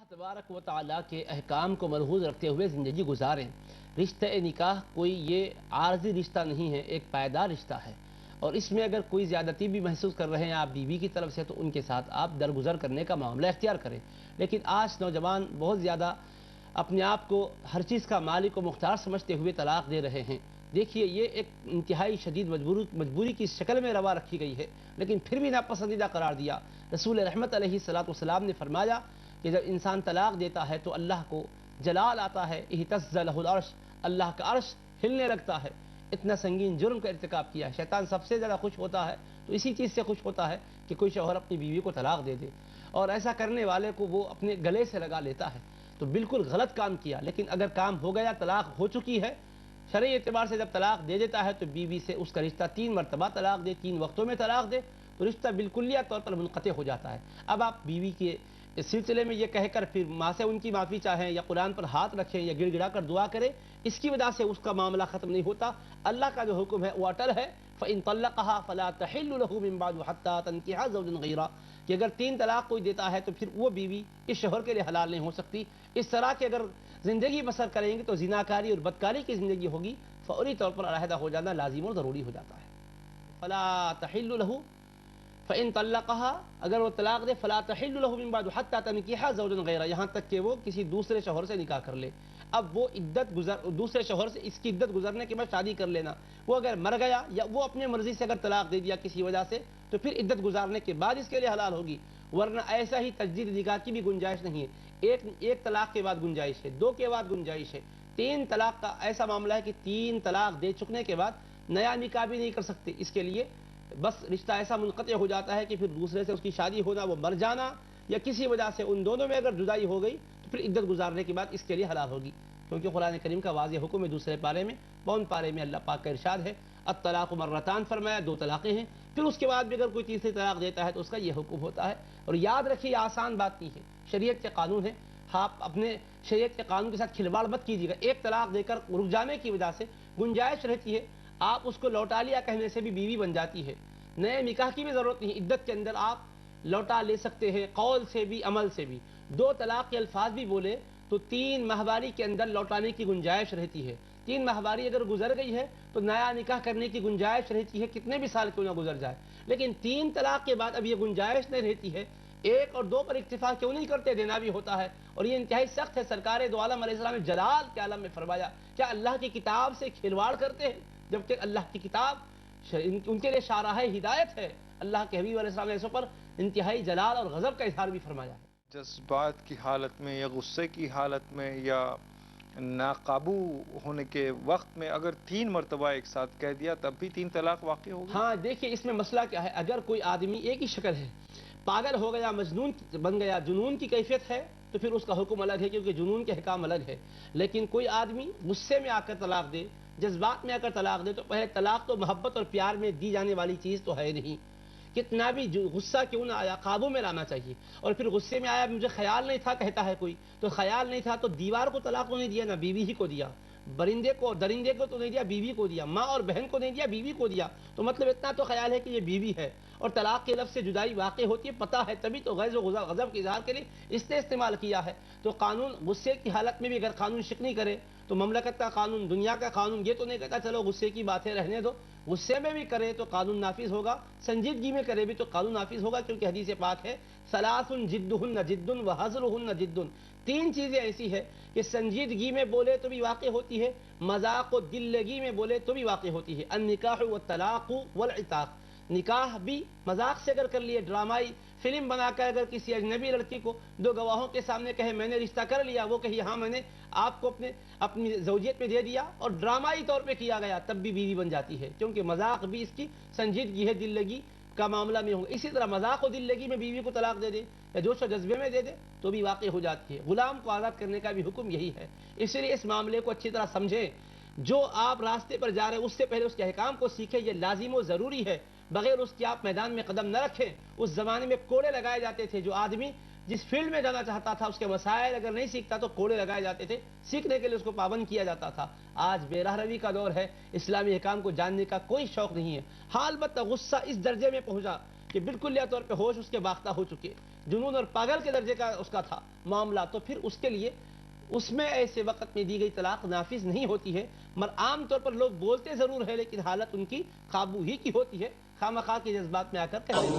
तबारक व तआला के अहकाम को मलहूज़ रखते हुए ज़िंदगी गुजारें। रिश्ते निकाह कोई ये आर्जी रिश्ता नहीं है, एक पायदार रिश्ता है। और इसमें अगर कोई ज़्यादती भी महसूस कर रहे हैं आप बीवी की तरफ से, तो उनके साथ आप दरगुजर करने का मामला इख्तियार करें। लेकिन आज नौजवान बहुत ज़्यादा अपने आप को हर चीज़ का मालिक व मुख्तार समझते हुए तलाक दे रहे हैं। देखिए, ये एक इंतहाई शदीद मजबूरी की शक्ल में रवा रखी गई है, लेकिन फिर भी नापसंदीदा करार दिया। रसूल रहमत अलैहिस्सलातु वस्सलाम ने फरमाया कि जब इंसान तलाक देता है तो अल्लाह को जलाल आता है, इहतज़्ज़ लहुल अर्श, अल्लाह का अर्श हिलने लगता है। इतना संगीन जुर्म का इर्तिकाब किया है। शैतान सबसे ज़्यादा खुश होता है तो इसी चीज़ से खुश होता है कि कोई शौहर अपनी बीवी को तलाक दे दे, और ऐसा करने वाले को वो अपने गले से लगा लेता है। तो बिल्कुल गलत काम किया। लेकिन अगर काम हो गया, तलाक हो चुकी है, शरई एतबार से जब तलाक दे देता है तो बीवी से उसका रिश्ता 3 मरतबा तलाक दे, 3 वक्तों में तलाक दे, तो रिश्ता बिल्कुलिया तौर पर मुनक़ते हो जाता है। अब आप बीवी के इस सिलसिले में ये कहकर फिर माँ से उनकी माफ़ी चाहें या कुरान पर हाथ रखें या गिड़गिड़ा कर दुआ करें, इसकी वजह से उसका मामला ख़त्म नहीं होता। अल्लाह का जो हुक्म है वो अटल है। फ़इन तल्लक़हा फ़ला तहिल्लु लहू मिन बअदु हत्ता तनकिहा ज़ौजन गैरा, कि अगर 3 तलाक कोई देता है तो फिर वो बीवी इस शौहर के लिए हलाल नहीं हो सकती। इस तरह की अगर ज़िंदगी बसर करेंगे तो ज़िनाकारी और बदकारी की ज़िंदगी होगी, फ़ौरी तौर पर अलहदा हो जाना लाजिम और ज़रूरी हो जाता है। फ़ला तहिल्लु लहू फ़इन तल्लक़हा, अगर वो तलाक दे, फ़ला तहिल्लु लहू मिन बअदु हत्ता तनकिहा ज़ौजन गैरा, यहाँ तक कि वो किसी दूसरे शौहर से निकाह कर ले। अब वो दूसरे शौहर से इसकी इद्दत गुजरने के बाद शादी कर लेना, वो अगर मर गया या वो अपने मर्जी से अगर तलाक दे दिया किसी वजह से, तो फिर इद्दत गुजारने के बाद इसके लिए हलाल होगी, वरना ऐसा ही तजदीद निकाह की भी गुंजाइश नहीं है। एक तलाक के बाद गुंजाइश है, 2 के बाद गुंजाइश है, 3 तलाक का ऐसा मामला है कि 3 तलाक दे चुकने के बाद नया निकाह भी नहीं कर सकते। इसके लिए बस रिश्ता ऐसा मुनक़ते हो जाता है कि फिर दूसरे से उसकी शादी होना, वो मर जाना या किसी वजह से उन दोनों में अगर जुदाई हो गई तो फिर इद्दत गुजारने के बाद इसके लिए हलाल होगी। क्योंकि कुरान करीम का वाज़ेह हुक्म है, दूसरे पारे में 52 पारे में अल्लाह पाक का इरशाद है, अत-तलाक़ु मर्रतान, फरमाया 2 तलाक़ें हैं। फिर उसके बाद भी अगर कोई तीसरी तलाक देता है तो उसका यह हुक्म होता है। और याद रखिए, आसान बात नहीं है, शरीयत के कानून है। आप अपने शरीयत के कानून के साथ खिलवाड़ मत कीजिएगा। एक तलाक देकर रुक जाने की वजह से गुंजाइश रहती है, आप उसको लौटा लिया कहने से भी बीवी बन जाती है। नए निकाह की भी ज़रूरत नहीं, इद्दत के अंदर आप लौटा ले सकते हैं, कौल से भी अमल से भी। 2 तलाक के अल्फाज भी बोले तो 3 माहवारी के अंदर लौटाने की गुंजाइश रहती है। 3 माहवारी अगर गुजर गई है तो नया निकाह करने की गुंजाइश रहती है, कितने भी साल क्यों ना गुजर जाए। लेकिन 3 तलाक के बाद अब ये गुंजाइश नहीं रहती है, 1 और 2 पर इक्तिफा क्यों नहीं करते, देना भी होता है। और ये इंतहाई सख्त है। सरकार दो आलम अलैहिस्सलाम ने जलाल के आलम में फरमाया, क्या अल्लाह की किताब से खिलवाड़ करते हैं, जबकि अल्लाह की किताब उनके लिए शाहराह हिदायत है। अल्लाह के हबीब अलैहिस्सलाम ने इस पर इंतहाई जलाल और गज़ब का इजहार भी फरमाया है। जज्बात की हालत में या गुस्से की हालत में या नाकाबू होने के वक्त में अगर 3 मरतबा एक साथ कह दिया तब भी 3 तलाक वाक़ई होगी? हाँ, देखिए इसमें मसला क्या है, अगर कोई आदमी एक ही शक्ल है, पागल हो गया, मजनून बन गया, जुनून की कैफियत है, तो फिर उसका हुक्म अलग है, क्योंकि जुनून के अहकाम अलग है। लेकिन कोई आदमी गुस्से में आकर तलाक दे, जज्बात में आकर तलाक दे, तो पहले तलाक तो मोहब्बत और प्यार में दी जाने वाली चीज़ तो है नहीं। कितना भी गुस्सा क्यों ना आया, काबू में लाना चाहिए। और फिर गुस्से में आया, मुझे ख्याल नहीं था, कहता है कोई, तो ख्याल नहीं था तो दीवार को तलाक तो नहीं दिया ना, बीवी ही को दिया। परिंदे को दरिंदे को तो नहीं दिया, बीवी को दिया। माँ और बहन को नहीं दिया, बीवी को दिया। तो मतलब इतना तो ख्याल है कि ये बीवी है। और तलाक के लफ्ज़ से जुदाई वाक़ई होती है, पता है, तभी तो गज़ब के इज़हार के लिए इसने इस्तेमाल किया है। तो कानून गुस्से की हालत में भी अगर कानून शिकनी करे तो ममलकत का कानून, दुनिया का कानून ये तो नहीं कहता चलो गुस्से की बातें रहने दो। गुस्से में भी करे तो कानून नाफिज होगा, संजीदगी में करे भी तो कानून नाफिज होगा। क्योंकि हदीस पाक है, सलासुन जिद्दुहुन्न जिद्दुन व हज़्रुहुन्न जिद्दुन, 3 चीज़ें ऐसी है कि संजीदगी में बोले तो भी वाक़ई होती है, मजाक व दिल्लगी में बोले तो भी वाक़ई होती है। अन्निकाह व तलाक़ वल इताक़, निकाह भी मजाक से अगर कर लिए, ड्रामाई फिल्म बनाकर अगर किसी अजनबी लड़की को 2 गवाहों के सामने कहे मैंने रिश्ता कर लिया, वो कही हाँ मैंने आपको अपनी ज़ौजियत में दे दिया, और ड्रामाई तौर पे किया गया, तब भी बीवी बन जाती है। क्योंकि मजाक भी इसकी संजीदगी है, दिल लगी का मामला में होगा। इसी तरह मजाक और दिल लगी में बीवी को तलाक दे दे या जोश और जज्बे में दे दे तो भी वाक़ई हो जाती है। गुलाम को आज़ाद करने का भी हुक्म यही है। इसलिए इस मामले को अच्छी तरह समझें। जो आप रास्ते पर जा रहे हैं उससे पहले उसके अहकाम को सीखें, यह लाजिम व ज़रूरी है। बगैर उसके आप मैदान में कदम न रखें। उस ज़माने में कोड़े लगाए जाते थे, जो आदमी जिस फील्ड में जाना चाहता था उसके मसाइल अगर नहीं सीखता तो कोड़े लगाए जाते थे, सीखने के लिए उसको पाबंद किया जाता था। आज बेराहरवी का दौर है, इस्लामी अहकाम को जानने का कोई शौक नहीं है। हाँ, अलबत्ता गुस्सा इस दर्जे में पहुंचा کہ بالکل یا طور پہ ہوش اس کے باختہ ہو چکے، جنون اور پاگل کے درجے کا اس کا تھا معاملہ، تو پھر اس کے لیے اس میں ایسے وقت میں دی گئی طلاق نافذ نہیں ہوتی ہے۔ مگر عام طور پر لوگ بولتے ضرور ہے لیکن حالت ان کی قابو ہی کی ہوتی ہے، خواہ مخواہ کے جذبات میں آ کر کہتے ہیں۔